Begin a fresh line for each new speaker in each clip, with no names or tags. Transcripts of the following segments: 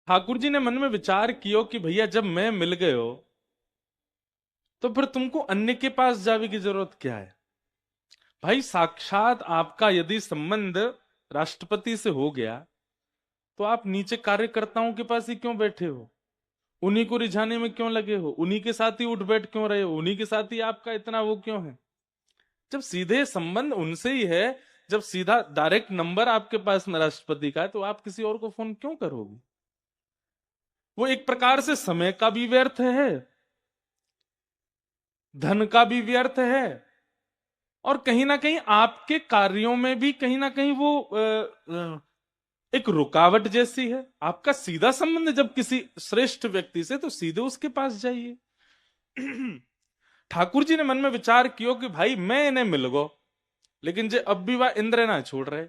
ठाकुर जी ने मन में विचार कियो कि भैया जब मैं मिल गयो तो फिर तुमको अन्य के पास जाने की जरूरत क्या है। भाई साक्षात आपका यदि संबंध राष्ट्रपति से हो गया तो आप नीचे कार्यकर्ताओं के पास ही क्यों बैठे हो, उन्हीं को रिझाने में क्यों लगे हो, उन्हीं के साथ ही उठ बैठ क्यों रहे हो, उन्हीं के साथ ही आपका इतना वो क्यों है। जब सीधे संबंध उनसे ही है, जब सीधा डायरेक्ट नंबर आपके पास में राष्ट्रपति का है, तो आप किसी और को फोन क्यों करोगे। वो एक प्रकार से समय का भी व्यर्थ है, धन का भी व्यर्थ है, और कहीं ना कहीं आपके कार्यों में भी कहीं ना कहीं वो एक रुकावट जैसी है। आपका सीधा संबंध जब किसी श्रेष्ठ व्यक्ति से, तो सीधे उसके पास जाइए। ठाकुर जी ने मन में विचार किया कि भाई मैं इन्हें मिल गो, लेकिन जे अब भी वह इंद्र ना छोड़ रहे।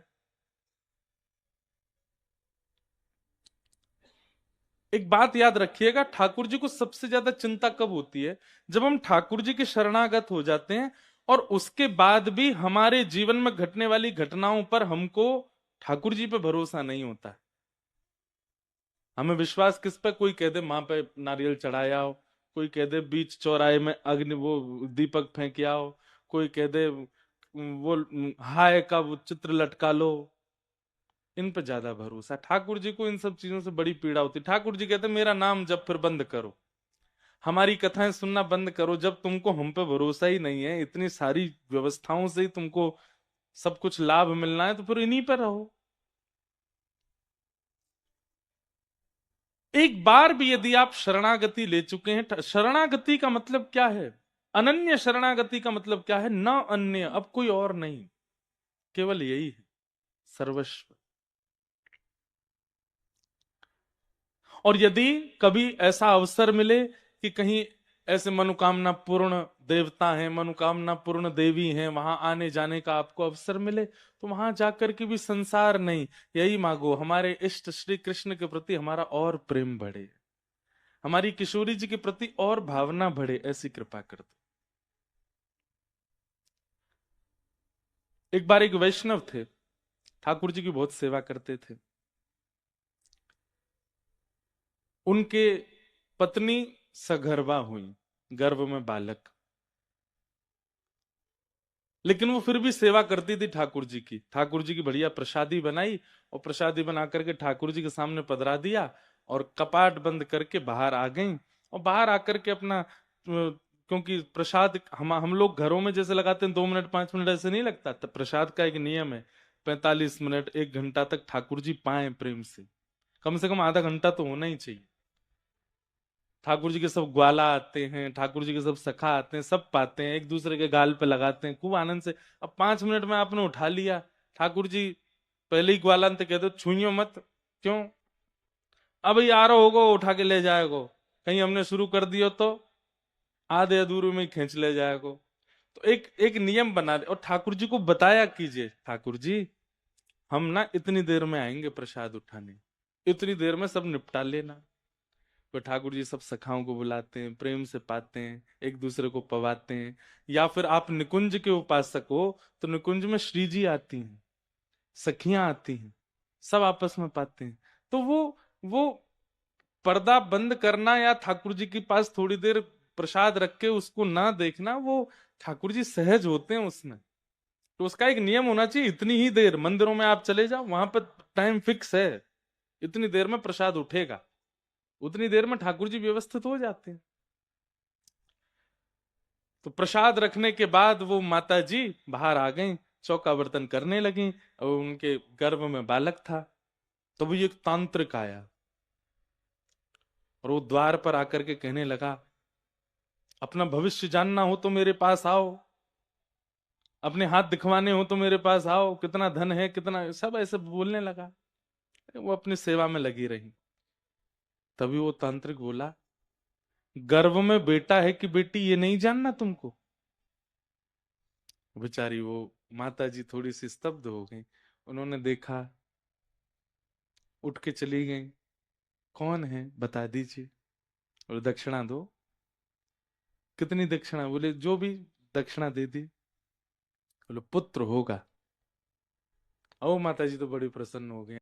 एक बात याद रखिएगा, ठाकुर जी को सबसे ज्यादा चिंता कब होती है, जब हम ठाकुर जी के शरणागत हो जाते हैं और उसके बाद भी हमारे जीवन में घटने वाली घटनाओं पर हमको ठाकुर जी पे भरोसा नहीं होता। हमें विश्वास किस पे, कोई कह दे मां पे नारियल चढ़ाया हो, कोई कह दे बीच चौराहे में अग्नि वो दीपक फेंक आओ, कोई कह दे वो हाय का वो चित्र लटका लो। इन पे ज्यादा भरोसा। ठाकुर जी को इन सब चीजों से बड़ी पीड़ा होती। ठाकुर जी कहते मेरा नाम जब फिर बंद करो, हमारी कथाएं सुनना बंद करो। जब तुमको हम पे भरोसा ही नहीं है, इतनी सारी व्यवस्थाओं से ही तुमको सब कुछ लाभ मिलना है, तो फिर इन्हीं पर रहो। एक बार भी यदि आप शरणागति ले चुके हैं, शरणागति का मतलब क्या है, अनन्य शरणागति का मतलब क्या है, न अन्य, अब कोई और नहीं, केवल यही है सर्वस्व। और यदि कभी ऐसा अवसर मिले कि कहीं ऐसे मनोकामना पूर्ण देवता हैं, मनोकामना पूर्ण देवी हैं, वहां आने जाने का आपको अवसर मिले, तो वहां जाकर के भी संसार नहीं, यही मांगो हमारे इष्ट श्री कृष्ण के प्रति हमारा और प्रेम बढ़े, हमारी किशोरी जी के प्रति और भावना बढ़े, ऐसी कृपा कर दो। एक बार एक वैष्णव थे, ठाकुर जी की बहुत सेवा करते थे। उनके पत्नी सगर्भा हुई, गर्भ में बालक, लेकिन वो फिर भी सेवा करती थी ठाकुर जी की। ठाकुर जी की बढ़िया प्रसादी बनाई और प्रसादी बना करके ठाकुर जी के सामने पधरा दिया और कपाट बंद करके बाहर आ गई। और बाहर आकर के अपना क्योंकि प्रसाद हम लोग घरों में जैसे लगाते हैं 2 मिनट 5 मिनट, ऐसे नहीं लगता। तो प्रसाद का एक नियम है, 45 मिनट 1 घंटा तक ठाकुर जी पाए प्रेम से कम आधा घंटा तो होना ही चाहिए। ठाकुर जी के सब ग्वाला आते हैं, ठाकुर जी के सब सखा आते हैं, सब पाते हैं, एक दूसरे के गाल पे लगाते हैं खूब आनंद से। अब 5 मिनट में आपने उठा लिया, ठाकुर जी पहले ही ग्वालांत कहते छुइयो मत। क्यों? अब ये आ रहा होगा उठा के ले जाएगो, कहीं हमने शुरू कर दियो तो आधे अधूरे में ही खींच ले जाएगो। तो एक एक नियम बना दे और ठाकुर जी को बताया कीजिए, ठाकुर जी हम ना इतनी देर में आएंगे प्रसाद उठाने, इतनी देर में सब निपटा लेना। तो ठाकुर जी सब सखाओं को बुलाते हैं, प्रेम से पाते हैं, एक दूसरे को पवाते हैं। या फिर आप निकुंज के उपासक हो तो निकुंज में श्री जी आती हैं, सखियां आती हैं, सब आपस में पाते हैं। तो वो पर्दा बंद करना या ठाकुर जी के पास थोड़ी देर प्रसाद रख के उसको ना देखना, वो ठाकुर जी सहज होते हैं उसमें। तो उसका एक नियम होना चाहिए, इतनी ही देर। मंदिरों में आप चले जाओ, वहां पर टाइम फिक्स है, इतनी देर में प्रसाद उठेगा, उतनी देर में ठाकुर जी व्यवस्थित हो जाते हैं। तो प्रसाद रखने के बाद वो माता जी बाहर आ गईं, चौका बर्तन करने लगी, और उनके गर्भ में बालक था। तो वो एक तांत्रिक आया और वो द्वार पर आकर के कहने लगा, अपना भविष्य जानना हो तो मेरे पास आओ, अपने हाथ दिखवाने हो तो मेरे पास आओ, कितना धन है कितना, सब ऐसे बोलने लगा। वो अपनी सेवा में लगी रही। तभी वो तांत्रिक बोला, गर्भ में बेटा है कि बेटी ये नहीं जानना तुमको। बेचारी वो माता जी थोड़ी सी स्तब्ध हो गई। उन्होंने देखा, उठ के चली गई, कौन है बता दीजिए और दक्षिणा दो। कितनी दक्षिणा? बोले जो भी, दक्षिणा दे दी। बोले पुत्र होगा। ओ माता जी तो बड़ी प्रसन्न हो गई।